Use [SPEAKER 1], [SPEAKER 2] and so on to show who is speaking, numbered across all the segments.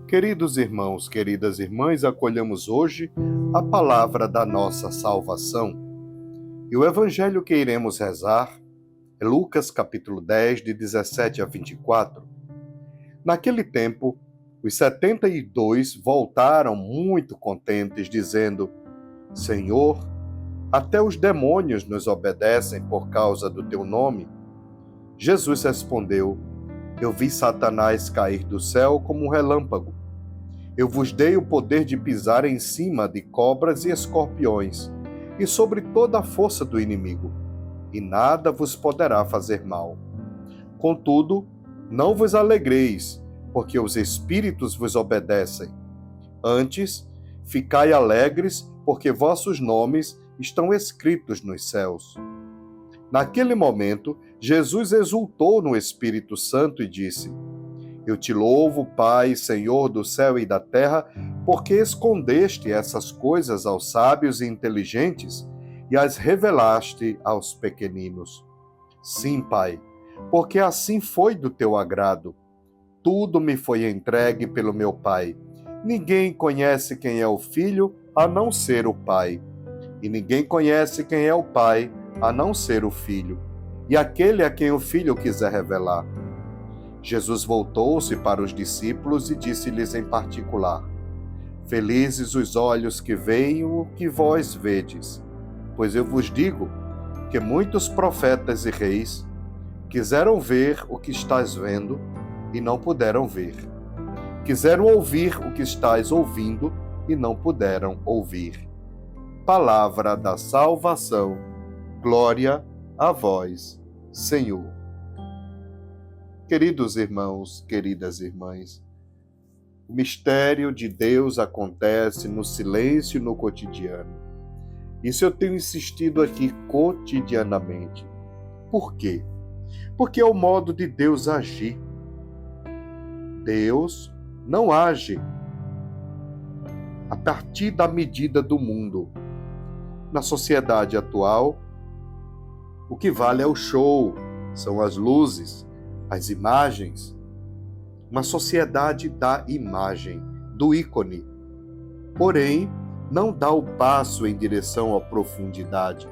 [SPEAKER 1] Queridos irmãos, queridas irmãs, acolhamos hoje a palavra da nossa salvação. E o evangelho que iremos rezar é Lucas capítulo 10, de 17 a 24. Naquele tempo, os 72 voltaram muito contentes, dizendo: Senhor, até os demônios nos obedecem por causa do teu nome. Jesus respondeu: Eu vi Satanás cair do céu como um relâmpago. Eu vos dei o poder de pisar em cima de cobras e escorpiões, e sobre toda a força do inimigo, e nada vos poderá fazer mal. Contudo, não vos alegreis, porque os espíritos vos obedecem. Antes, ficai alegres, porque vossos nomes estão escritos nos céus. Naquele momento, Jesus exultou no Espírito Santo e disse: Eu te louvo, Pai, Senhor do céu e da terra, porque escondeste essas coisas aos sábios e inteligentes e as revelaste aos pequeninos. Sim, Pai, porque assim foi do teu agrado. Tudo me foi entregue pelo meu Pai. Ninguém conhece quem é o Filho, a não ser o Pai. E ninguém conhece quem é o Pai, a não ser o Filho, e aquele a quem o Filho quiser revelar. Jesus voltou-se para os discípulos e disse-lhes em particular: Felizes os olhos que veem o que vós vedes, pois eu vos digo que muitos profetas e reis quiseram ver o que estáis vendo e não puderam ver. Quiseram ouvir o que estáis ouvindo e não puderam ouvir. Palavra da salvação. Glória a vós, Senhor. Queridos irmãos, queridas irmãs, o mistério de Deus acontece no silêncio e no cotidiano. Isso eu tenho insistido aqui cotidianamente. Por quê? Porque é o modo de Deus agir. Deus não age a partir da medida do mundo. Na sociedade atual, o que vale é o show, são as luzes, as imagens. Uma sociedade da imagem, do ícone. Porém, não dá o passo em direção à profundidade.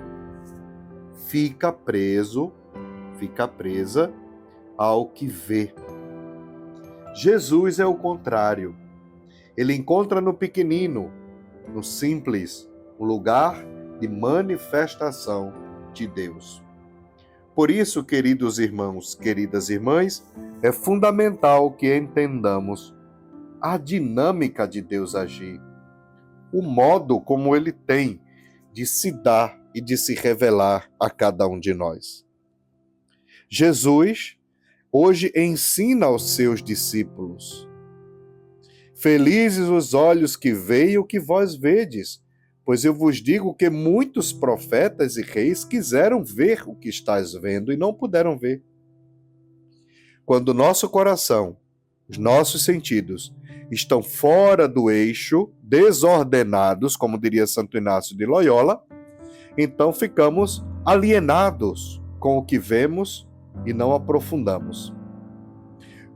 [SPEAKER 1] Fica presa ao que vê. Jesus é o contrário. Ele encontra no pequenino, no simples, um lugar de manifestação de Deus. Por isso, queridos irmãos, queridas irmãs, é fundamental que entendamos a dinâmica de Deus agir, o modo como Ele tem de se dar e de se revelar a cada um de nós. Jesus hoje ensina aos seus discípulos: Felizes os olhos que veem o que vós vedes, pois eu vos digo que muitos profetas e reis quiseram ver o que estáis vendo e não puderam ver. Quando o nosso coração, os nossos sentidos, estão fora do eixo, desordenados, como diria Santo Inácio de Loyola, então ficamos alienados com o que vemos e não aprofundamos.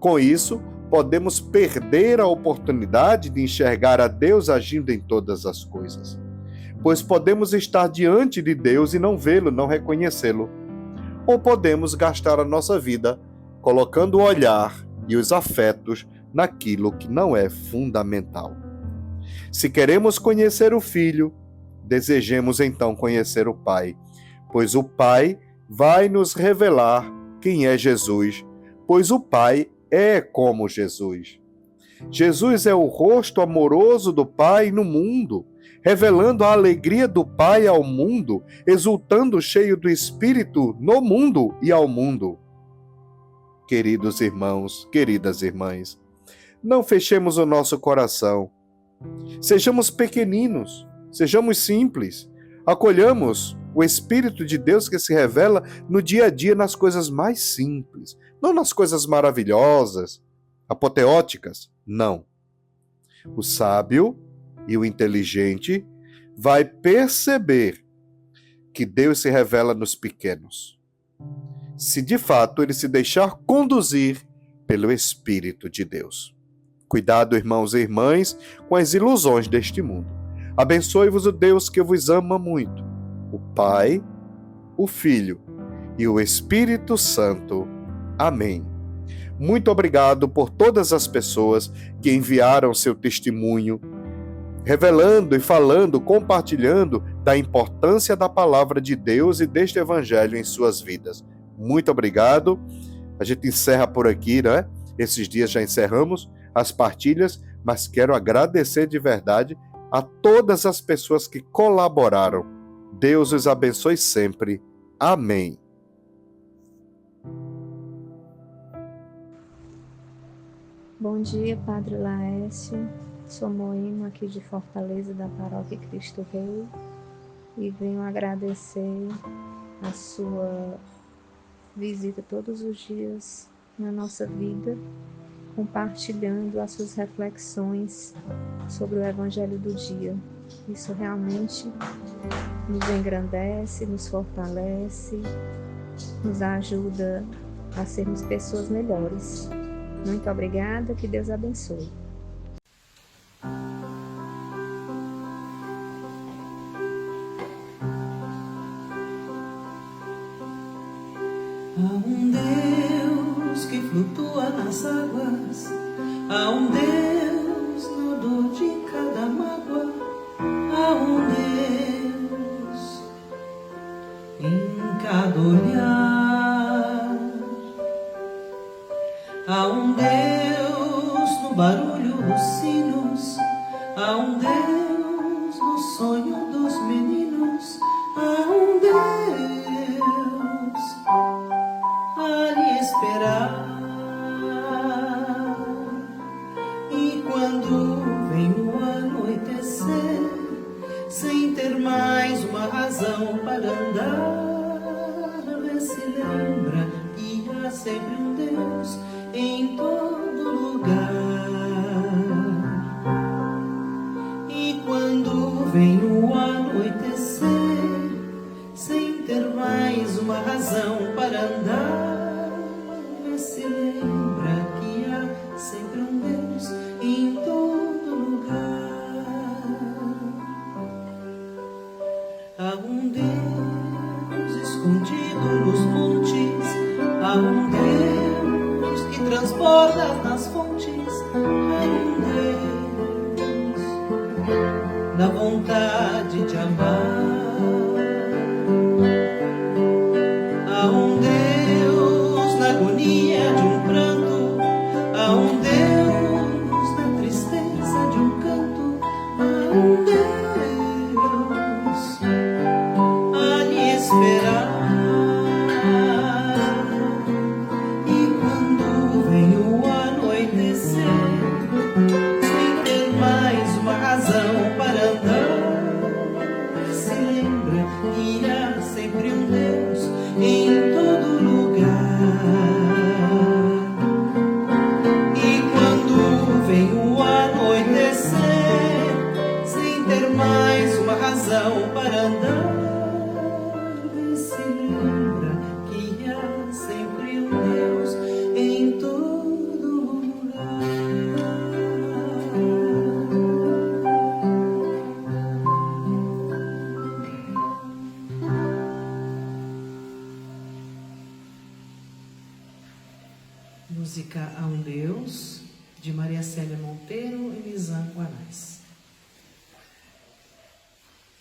[SPEAKER 1] Com isso, podemos perder a oportunidade de enxergar a Deus agindo em todas as coisas, pois podemos estar diante de Deus e não vê-lo, não reconhecê-lo. Ou podemos gastar a nossa vida colocando o olhar e os afetos naquilo que não é fundamental. Se queremos conhecer o Filho, desejemos então conhecer o Pai, pois o Pai vai nos revelar quem é Jesus, pois o Pai é como Jesus. Jesus é o rosto amoroso do Pai no mundo, revelando a alegria do Pai ao mundo, exultando cheio do Espírito no mundo e ao mundo. Queridos irmãos, queridas irmãs, não fechemos o nosso coração. Sejamos pequeninos, sejamos simples, acolhamos o Espírito de Deus que se revela no dia a dia nas coisas mais simples, não nas coisas maravilhosas, apoteóticas, não. O sábio e o inteligente vai perceber que Deus se revela nos pequenos, se de fato ele se deixar conduzir pelo Espírito de Deus. Cuidado, irmãos e irmãs, com as ilusões deste mundo. Abençoe-vos o Deus que vos ama muito, o Pai, o Filho e o Espírito Santo. Amém. Muito obrigado por todas as pessoas que enviaram seu testemunho, revelando e falando, compartilhando da importância da palavra de Deus e deste Evangelho em suas vidas. Muito obrigado. A gente encerra por aqui, né? Esses dias já encerramos as partilhas, mas quero agradecer de verdade a todas as pessoas que colaboraram. Deus os abençoe sempre. Amém.
[SPEAKER 2] Bom dia, Padre Laércio. Sou Moimo, aqui de Fortaleza, da Paróquia Cristo Rei, e venho agradecer a sua visita todos os dias na nossa vida, compartilhando as suas reflexões sobre o Evangelho do dia. Isso realmente nos engrandece, nos fortalece, nos ajuda a sermos pessoas melhores. Muito obrigada, que Deus abençoe.
[SPEAKER 3] Há um Deus que flutua nas águas, há um Deus no dor de cada mágoa, há um Deus em cada olhar, há um Deus no barulho dos sinos, há um Deus no sonho dos meninos, há um Deus a lhe esperar. E quando vem o anoitecer, sem ter mais uma razão para andar, vê se lembra que há sempre um Deus em todo lugar. E quando vem o anoitecer, sem ter mais uma razão para andar, vê se lembra que há sempre um Deus em todo lugar. Há um Deus escondido nos montes, há um Deus que transborda nas fontes, há um Deus da vontade de amar. Há um Deus na agonia de um pranto, há um Deus na tristeza de um canto, há um Deus a lhe esperar. E quando vem o anoitecer, sem ter mais uma razão para andar, se lembra que há sempre um Deus em todo lugar. E quando vem o anoitecer, sem ter mais uma razão para andar, se lembra que há sempre um Deus em todo lugar. Música A um Deus, de Maria Célia Monteiro e Nizam Guanais.